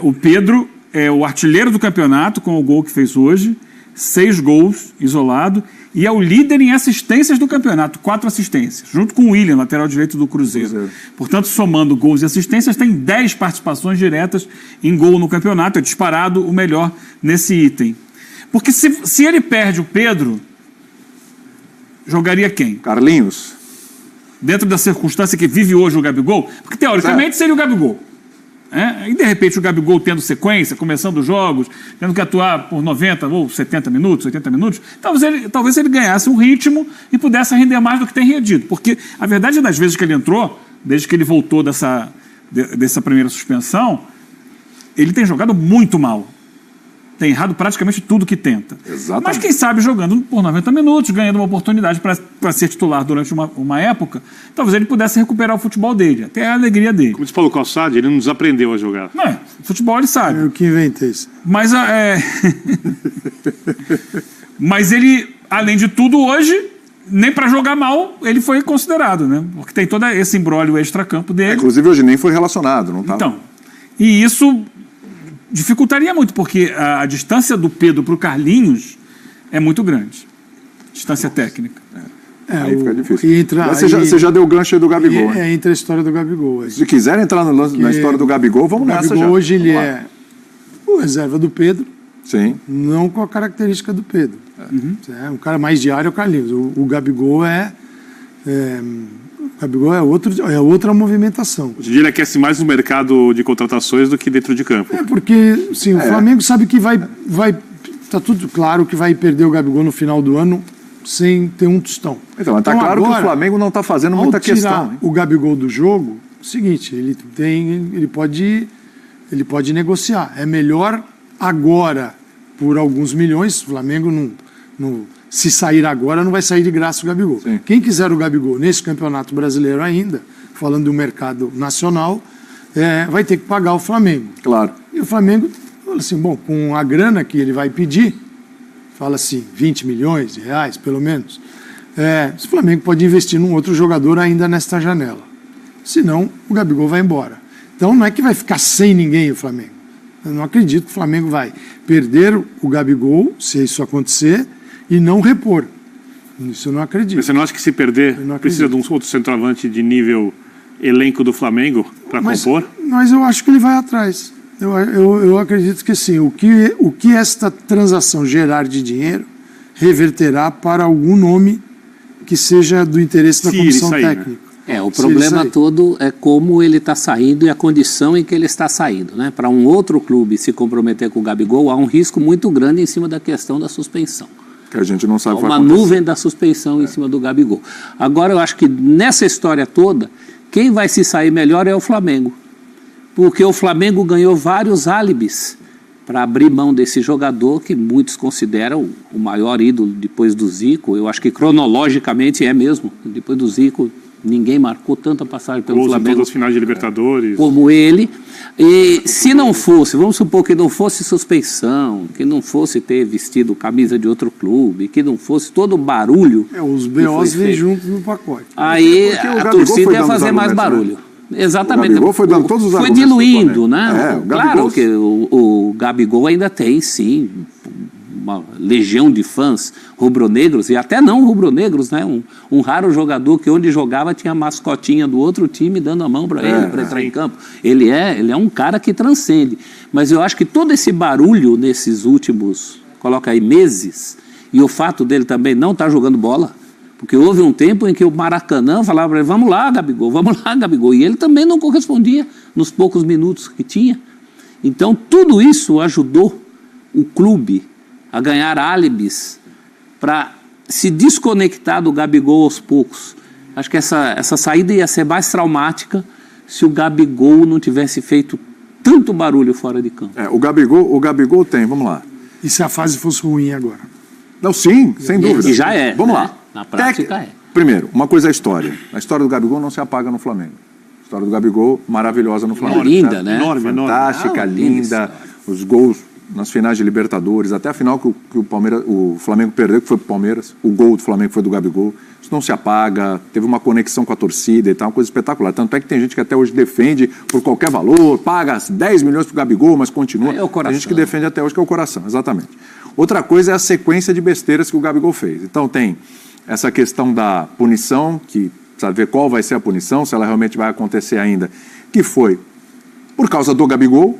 O Pedro é o artilheiro do campeonato com o gol que fez hoje, 6 gols isolado, e é o líder em assistências do campeonato, 4 assistências, junto com o William, lateral direito do Cruzeiro. Portanto, somando gols e assistências, tem 10 participações diretas em gol no campeonato, é disparado o melhor nesse item. Porque se ele perde o Pedro, jogaria quem? Carlinhos. Dentro da circunstância que vive hoje o Gabigol, porque teoricamente seria o Gabigol. E de repente o Gabigol tendo sequência, começando os jogos, tendo que atuar por 90 ou 70 minutos, 80 minutos, talvez ele ganhasse um ritmo e pudesse render mais do que tem rendido. Porque a verdade das vezes que ele entrou, desde que ele voltou dessa primeira suspensão, ele tem jogado muito mal. Tem errado praticamente tudo que tenta. Exatamente. Mas quem sabe jogando por 90 minutos, ganhando uma oportunidade para ser titular durante uma época, talvez ele pudesse recuperar o futebol dele, até a alegria dele. Como disse Paulo Calçade, ele não desaprendeu a jogar. Não, futebol ele sabe. Eu que inventei isso. Mas, mas ele, além de tudo, hoje, nem para jogar mal, ele foi considerado, né? Porque tem todo esse imbróglio extracampo dele. Inclusive hoje nem foi relacionado, não estava. Então, e isso dificultaria muito, porque a distância do Pedro para o Carlinhos é muito grande. Distância técnica. Aí fica difícil. Mas você já deu o gancho aí do Gabigol. Entra a história do Gabigol. Aí. Se quiser entrar na história do Gabigol, vamos nessa já. O Gabigol hoje ele é o reserva do Pedro. Sim. Não com a característica do Pedro. Um cara mais de área é o Carlinhos. O Gabigol O Gabigol é outra movimentação. Hoje em dia ele aquece mais no mercado de contratações do que dentro de campo. É porque, sim, o Flamengo sabe que vai... Tá tudo claro que vai perder o Gabigol no final do ano sem ter um tostão. Então, mas tá claro que o Flamengo não está fazendo muita questão. Hein? O Gabigol do jogo, é o seguinte, ele pode negociar. É melhor agora, por alguns milhões, o Flamengo não se sair agora, não vai sair de graça o Gabigol. Sim. Quem quiser o Gabigol nesse Campeonato Brasileiro ainda, falando do mercado nacional, vai ter que pagar o Flamengo. Claro. E o Flamengo fala assim, bom, com a grana que ele vai pedir, fala assim, 20 milhões de reais, pelo menos, o Flamengo pode investir num outro jogador ainda nesta janela. Senão, o Gabigol vai embora. Então, não é que vai ficar sem ninguém o Flamengo. Eu não acredito que o Flamengo vai perder o Gabigol, se isso acontecer, e não repor. Isso eu não acredito. Mas você não acha que se perder, precisa de um outro centroavante de nível elenco do Flamengo para compor? Mas eu acho que ele vai atrás. Eu acredito que sim. O que esta transação gerar de dinheiro reverterá para algum nome que seja do interesse da comissão técnica. O problema todo é como ele está saindo e a condição em que ele está saindo, né? Para um outro clube se comprometer com o Gabigol, há um risco muito grande em cima da questão da suspensão. Que a gente não sabe o que vai acontecer. Uma nuvem da suspensão em cima do Gabigol. Agora, eu acho que nessa história toda, quem vai se sair melhor é o Flamengo. Porque o Flamengo ganhou vários álibis para abrir mão desse jogador que muitos consideram o maior ídolo depois do Zico. Eu acho que cronologicamente é mesmo. Depois do Zico, ninguém marcou tanta passagem pelo Flamengo. Todas as finais de Libertadores. Como ele. E se não fosse, vamos supor que não fosse suspensão, que não fosse ter vestido camisa de outro clube, que não fosse todo o barulho. Os BOs vêm juntos no pacote. Aí a torcida ia fazer mais barulho. Né? Exatamente. O Gabigol foi dando todos os argumentos. Foi diluindo, né? Claro que o Gabigol ainda tem, sim, uma legião de fãs rubro-negros, e até não rubro-negros, né? Um raro jogador que onde jogava tinha a mascotinha do outro time dando a mão para ele, para entrar em campo. Ele é um cara que transcende. Mas eu acho que todo esse barulho nesses últimos, coloca aí, meses, e o fato dele também não estar jogando bola, porque houve um tempo em que o Maracanã falava para ele, vamos lá, Gabigol, e ele também não correspondia nos poucos minutos que tinha. Então, tudo isso ajudou o clube a ganhar álibis para se desconectar do Gabigol aos poucos. Acho que essa saída ia ser mais traumática se o Gabigol não tivesse feito tanto barulho fora de campo. O Gabigol tem, vamos lá. E se a fase fosse ruim agora? Não, sim, sem dúvida. E já é. Vamos lá. Na prática é. Primeiro, uma coisa é a história. A história do Gabigol não se apaga no Flamengo. A história do Gabigol, maravilhosa no Flamengo. Linda, né? Fantástica, linda. Os gols nas finais de Libertadores, até a final que o Flamengo perdeu, que foi pro Palmeiras, o gol do Flamengo foi do Gabigol. Isso não se apaga, teve uma conexão com a torcida e tal, uma coisa espetacular. Tanto é que tem gente que até hoje defende por qualquer valor, paga 10 milhões pro Gabigol, mas continua. É o coração. Tem gente que defende até hoje que é o coração, exatamente. Outra coisa é a sequência de besteiras que o Gabigol fez. Então tem essa questão da punição, que precisa ver qual vai ser a punição, se ela realmente vai acontecer ainda, que foi por causa do Gabigol,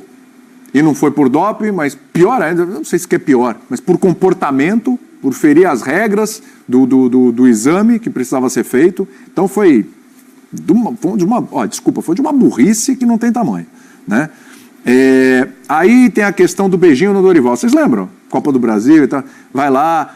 e não foi por doping, mas pior ainda, não sei se é pior, mas por comportamento, por ferir as regras do exame que precisava ser feito. Então foi de uma burrice que não tem tamanho, né? Aí tem a questão do beijinho no Dorival. Vocês lembram? Copa do Brasil e tal. Vai lá,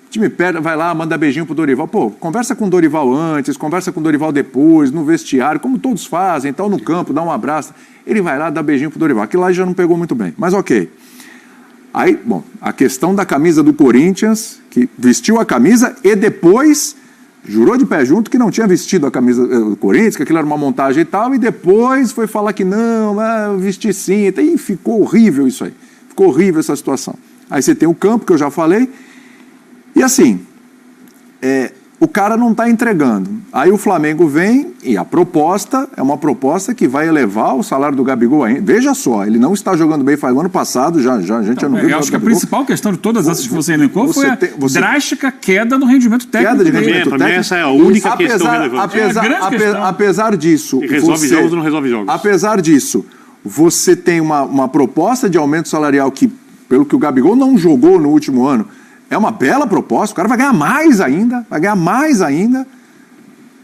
o time perde, vai lá, manda beijinho pro Dorival. Pô, conversa com o Dorival antes, conversa com o Dorival depois, no vestiário, como todos fazem, então no campo, dá um abraço. Ele vai lá, dá beijinho pro Dorival. Aquilo lá já não pegou muito bem, mas ok. Aí, bom, a questão da camisa do Corinthians, que vestiu a camisa e depois jurou de pé junto que não tinha vestido a camisa do Corinthians, que aquilo era uma montagem e tal, e depois foi falar que não, eu vesti sim, e ficou horrível isso aí. Ficou horrível essa situação. Aí você tem o campo, que eu já falei, e assim, o cara não está entregando. Aí o Flamengo vem e a proposta é uma proposta que vai elevar o salário do Gabigol ainda. Veja só, ele não está jogando bem, faz o ano passado, a gente já não viu. Eu acho que a principal questão de todas essas que você elencou foi a drástica queda no rendimento técnico. Queda de rendimento técnico. Essa é a única questão relevante. Apesar disso... Resolve jogos ou não resolve jogos. Apesar disso, você tem uma proposta de aumento salarial que, pelo que o Gabigol não jogou no último ano, é uma bela proposta, o cara vai ganhar mais ainda,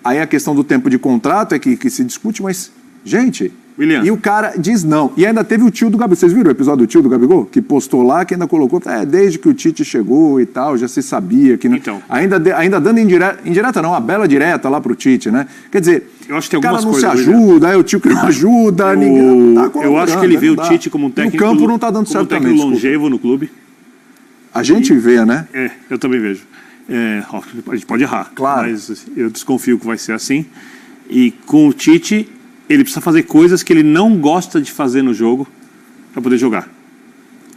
Aí a questão do tempo de contrato é que se discute, mas, gente... William. E o cara diz não. E ainda teve o tio do Gabigol. Vocês viram o episódio do tio do Gabigol? Que postou lá, que ainda colocou, desde que o Tite chegou e tal, já se sabia que não... Então. Ainda dando indireta não, uma bela direta lá pro Tite, né? Quer dizer, eu acho que tem o cara algumas não coisas, se ajuda, aí o tio que não ajuda, ninguém tá eu acho que ele vê o Tite como um técnico... No campo não tá dando certo também. Como um técnico longevo no clube. A gente vê, né? Eu também vejo. A gente pode errar, claro. Mas eu desconfio que vai ser assim. E com o Tite... ele precisa fazer coisas que ele não gosta de fazer no jogo para poder jogar.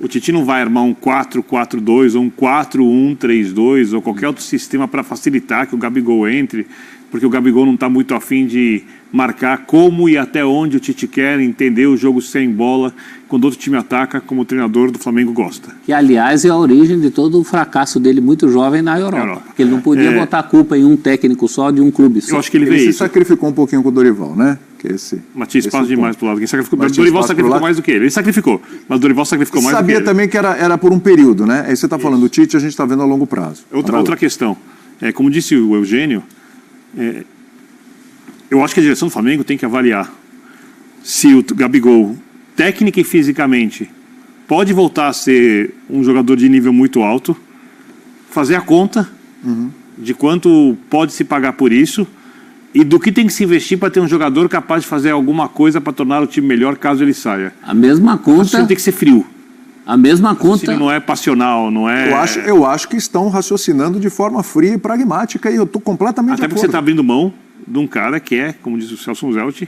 O Tite não vai armar um 4-4-2 ou um 4-1-3-2 ou qualquer outro sistema para facilitar que o Gabigol entre, porque o Gabigol não está muito afim de marcar como e até onde o Tite quer, entender o jogo sem bola, quando outro time ataca, como o treinador do Flamengo gosta. Que, aliás, é a origem de todo o fracasso dele muito jovem na Europa. Porque ele não podia botar a culpa em um técnico só, de um clube só. Eu acho que ele vê se isso. sacrificou um pouquinho com o Dorival, né? Que Matias passa demais pro lado. Quem sacrificou? Matias Dorival passa sacrificou pro lado. mais do que ele. Ele sacrificou, mas o Dorival sacrificou mais do que sabia ele. também que era por um período, né? Aí você está falando do Tite, a gente está vendo a longo prazo. Outra questão. Como disse o Eugênio, eu acho que a direção do Flamengo tem que avaliar se o Gabigol, técnica e fisicamente, pode voltar a ser um jogador de nível muito alto, fazer a conta de quanto pode se pagar por isso e do que tem que se investir para ter um jogador capaz de fazer alguma coisa para tornar o time melhor caso ele saia. A mesma conta... Tem que ser frio. A mesma conta... Não é passional, não é... Eu acho que estão raciocinando de forma fria e pragmática e eu estou completamente Até de porque você acordo. está abrindo mão de um cara que é, como diz o Celso Zelt,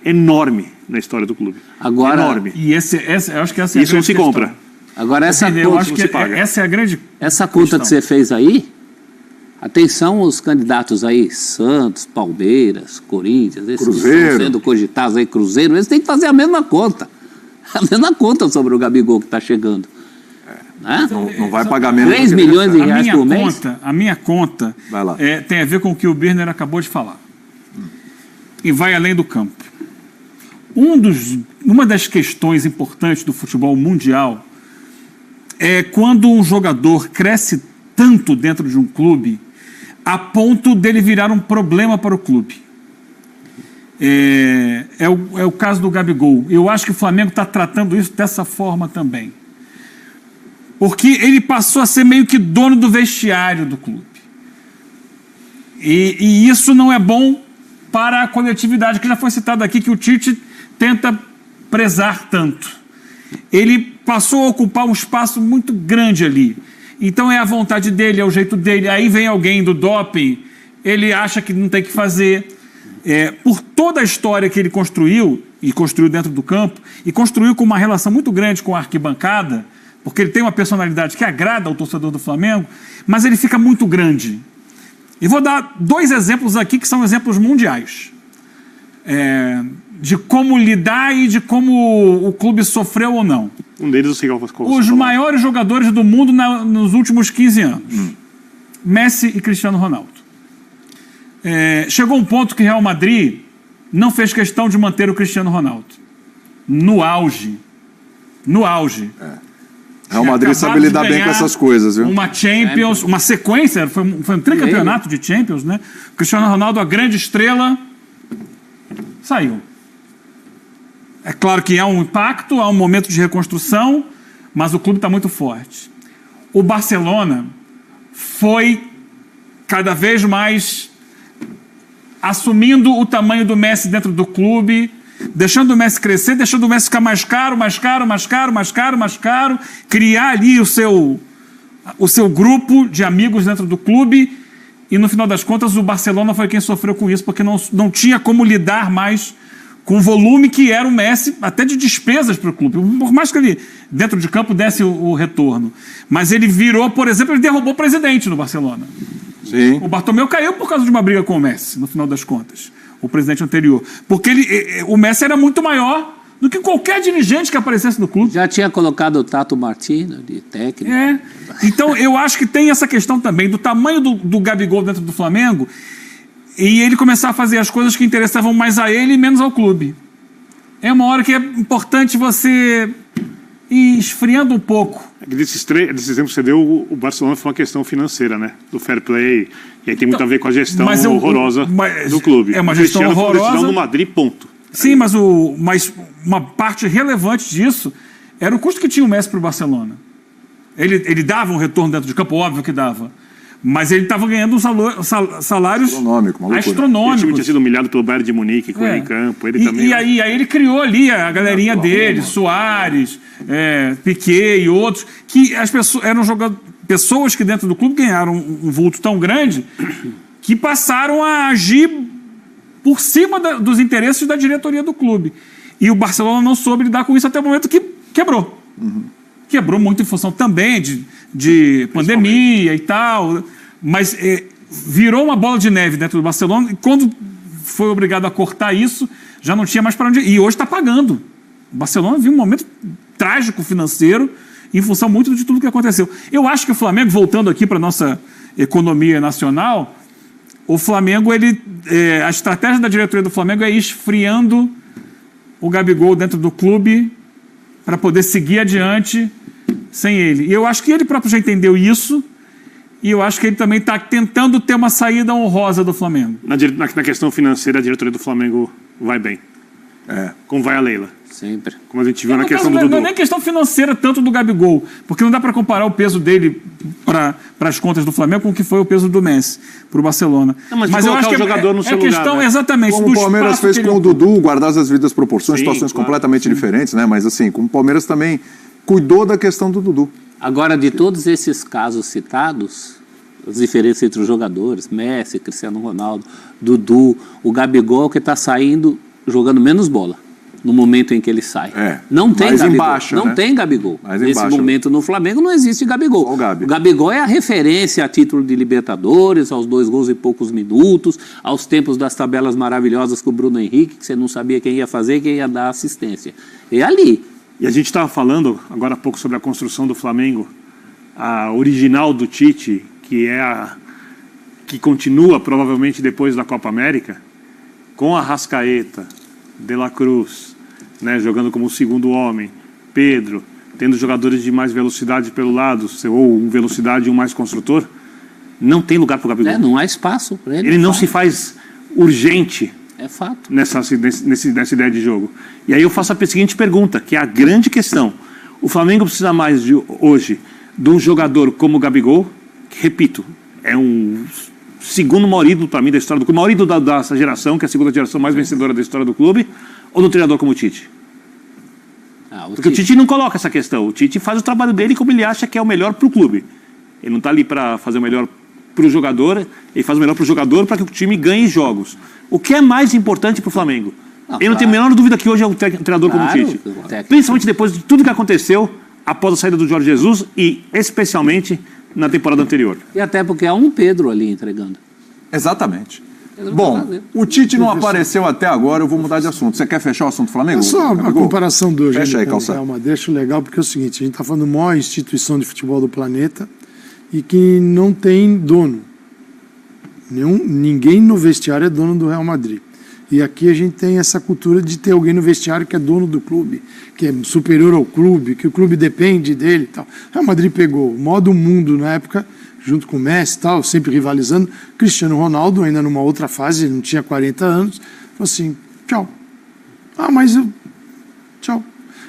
enorme na história do clube. Agora, enorme. E eu acho que essa é a Isso grande não se questão. compra. Agora essa Eu conta, acho que essa é a grande essa conta que você fez aí, atenção os candidatos aí, Santos, Palmeiras, Corinthians, esses Cruzeiro. que estão sendo cogitados aí, Cruzeiro, eles têm que fazer a mesma conta. A mesma conta sobre o Gabigol que está chegando. Né? Não vai pagar menos. 3 do que ele milhões de recebe. reais por mês? A minha conta Vai lá. tem a ver com o que o Birner acabou de falar. E vai além do campo. Uma das questões importantes do futebol mundial é quando um jogador cresce tanto dentro de um clube a ponto dele virar um problema para o clube. É o caso do Gabigol. Eu acho que o Flamengo está tratando isso dessa forma também. Porque ele passou a ser meio que dono do vestiário do clube. E isso não é bom para a coletividade, que já foi citado aqui, que o Tite tenta prezar tanto. Ele passou a ocupar um espaço muito grande ali. Então é a vontade dele, é o jeito dele. Aí vem alguém do doping, ele acha que não tem que fazer. Por toda a história que ele construiu, e construiu dentro do campo, e construiu com uma relação muito grande com a arquibancada, porque ele tem uma personalidade que agrada ao torcedor do Flamengo, mas ele fica muito grande. E vou dar 2 exemplos aqui que são exemplos mundiais. De como lidar e de como o clube sofreu ou não. Um deles eu sei qual Os maiores jogadores do mundo nos últimos 15 anos. Messi e Cristiano Ronaldo. Chegou um ponto que Real Madrid não fez questão de manter o Cristiano Ronaldo. No auge. Real Madrid sabe lidar bem com essas coisas, viu? Uma Champions, uma sequência, foi um tricampeonato de Champions, né? O Cristiano Ronaldo, a grande estrela, saiu. É claro que há um impacto, há um momento de reconstrução, mas o clube está muito forte. O Barcelona foi cada vez mais assumindo o tamanho do Messi dentro do clube, deixando o Messi crescer, deixando o Messi ficar mais caro, criar ali o seu grupo de amigos dentro do clube, e no final das contas o Barcelona foi quem sofreu com isso, porque não tinha como lidar mais com o volume que era o Messi, até de despesas para o clube, por mais que ele dentro de campo desse o retorno. Mas ele virou, por exemplo, ele derrubou o presidente no Barcelona. Sim. O Bartomeu caiu por causa de uma briga com o Messi, no final das contas, o presidente anterior. Porque o Messi era muito maior do que qualquer dirigente que aparecesse no clube. Já tinha colocado o Tato Martino de técnico. Então, eu acho que tem essa questão também do tamanho do Gabigol dentro do Flamengo e ele começar a fazer as coisas que interessavam mais a ele e menos ao clube. É uma hora que é importante você ir esfriando um pouco Desses exemplos que você deu, o Barcelona foi uma questão financeira, né? Do fair play. E aí tem muito a ver com a gestão horrorosa do clube. É uma gestão horrorosa. Foi decisão do Madrid, ponto. Sim, mas uma parte relevante disso era o custo que tinha o Messi para o Barcelona. Ele dava um retorno dentro de campo, óbvio que dava. Mas ele estava ganhando salários astronômicos. O time tinha sido humilhado pelo Bayern de Munique com ele em campo. Ele também... e aí ele criou ali a galerinha dele, Suárez, Piquet e outros, que as pessoas eram pessoas que dentro do clube ganharam um vulto tão grande que passaram a agir por cima dos interesses da diretoria do clube. E o Barcelona não soube lidar com isso até o momento que quebrou. Quebrou muito em função também de pandemia e tal, mas virou uma bola de neve dentro do Barcelona e quando foi obrigado a cortar isso, já não tinha mais para onde ir. E hoje está pagando. O Barcelona viu um momento trágico financeiro em função muito de tudo que aconteceu. Eu acho que o Flamengo, voltando aqui para a nossa economia nacional, o Flamengo, a estratégia da diretoria do Flamengo é ir esfriando o Gabigol dentro do clube para poder seguir adiante sem ele. E eu acho que ele próprio já entendeu isso e eu acho que ele também está tentando ter uma saída honrosa do Flamengo. Na questão financeira, a diretoria do Flamengo vai bem. Como vai a Leila. Sempre. Como a gente viu na questão do Dudu. Não é nem questão financeira tanto do Gabigol, porque não dá para comparar o peso dele para as contas do Flamengo com o que foi o peso do Messi para o Barcelona. Não, mas eu acho que o jogador no seu lugar, questão né? exatamente como o Palmeiras fez com o Dudu, guardar as devidas proporções, situações completamente diferentes, né? Mas assim, como o Palmeiras também cuidou da questão do Dudu. Agora, de todos esses casos citados, as diferenças entre os jogadores, Messi, Cristiano Ronaldo, Dudu, o Gabigol que está saindo jogando menos bola no momento em que ele sai. Não tem mais Gabigol. Embaixo, não tem Gabigol. Nesse momento no Flamengo não existe Gabigol. O Gabigol é a referência a título de Libertadores, aos 2 gols em poucos minutos, aos tempos das tabelas maravilhosas com o Bruno Henrique, que você não sabia quem ia fazer e quem ia dar assistência. É ali. E a gente estava falando agora há pouco sobre a construção do Flamengo, a original do Tite, que é a que continua provavelmente depois da Copa América, com a Arrascaeta, De La Cruz, né, jogando como segundo homem, Pedro, tendo jogadores de mais velocidade pelo lado, ou um velocidade e um mais construtor, não tem lugar para o Gabigol. Não há espaço para ele. Ele não se faz urgente. É fato. Nessa ideia de jogo. E aí eu faço a seguinte pergunta, que é a grande questão. O Flamengo precisa mais hoje de um jogador como o Gabigol, que, repito, é um segundo maior ídolo para mim da história do clube, maior ídolo dessa geração, que é a segunda geração mais vencedora da história do clube, ou de um treinador como o Tite? Porque o Tite não coloca essa questão. O Tite faz o trabalho dele como ele acha que é o melhor para o clube. Ele não está ali para fazer o melhor para o jogador, ele faz o melhor para o jogador para que o time ganhe jogos. O que é mais importante para o Flamengo? Eu não tenho a menor dúvida que hoje é um treinador como o Tite. Principalmente depois de tudo que aconteceu após a saída do Jorge Jesus e especialmente na temporada anterior. E até porque há um Pedro ali entregando. Exatamente. Bom, o Tite não apareceu até agora, eu vou mudar de assunto. Você quer fechar o assunto do Flamengo? É só a comparação do hoje. Fecha aí, Calçado. Deixa legal, porque é o seguinte, a gente está falando da maior instituição de futebol do planeta e que não tem dono. Ninguém no vestiário é dono do Real Madrid. E aqui a gente tem essa cultura de ter alguém no vestiário que é dono do clube, que é superior ao clube, que o clube depende dele e tal. O Real Madrid pegou o modo mundo na época, junto com o Messi e tal, sempre rivalizando. Cristiano Ronaldo, ainda numa outra fase, ele não tinha 40 anos, falou assim, tchau. Tchau.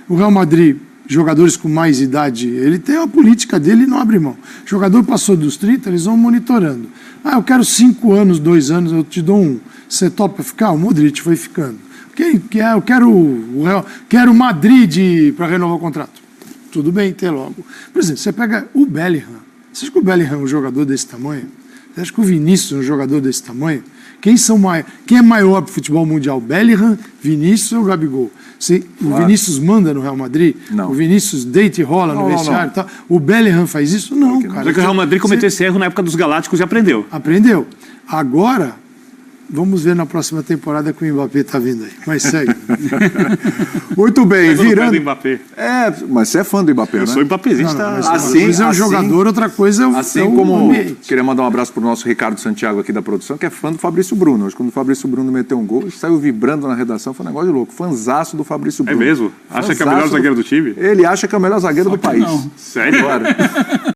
O Real Madrid, jogadores com mais idade, ele tem a política dele e não abre mão. O jogador passou dos 30, eles vão monitorando. Eu quero 5 anos, 2 anos, eu te dou 1. Você topa ficar? O Modric foi ficando. Eu quero o Madrid para renovar o contrato. Tudo bem, tem logo. Por exemplo, você pega o Bellingham. Você acha que o Bellingham é um jogador desse tamanho? Você acha que o Vinícius é um jogador desse tamanho? Quem é maior para o futebol mundial? Bellingham, Vinícius ou Gabigol? O Vinícius manda no Real Madrid? Não. O Vinícius deita e rola no vestiário? Tá? O Bellingham faz isso? Não, cara. Mas é que o Real Madrid cometeu esse erro na época dos Galácticos e aprendeu. Aprendeu. Agora, vamos ver na próxima temporada que o Mbappé tá vindo aí. Mas segue. Muito bem, Eu tô no pé virando. do Mbappé. Mas você é fã do Mbappé, Eu né? sou Mbappézista. Mas Assim- uma coisa é o assim- jogador, outra coisa é o, Assim é o como ambiente. queria mandar um abraço pro nosso Ricardo Santiago aqui da produção, que é fã do Fabrício Bruno. Hoje, quando o Fabrício Bruno meteu um gol, saiu vibrando na redação, foi um negócio de louco. Fãzaço do Fabrício É Bruno. mesmo? Acha que é o melhor Fãzaço zagueiro do time? Ele acha que é o melhor zagueiro do país. não. Sério? Agora.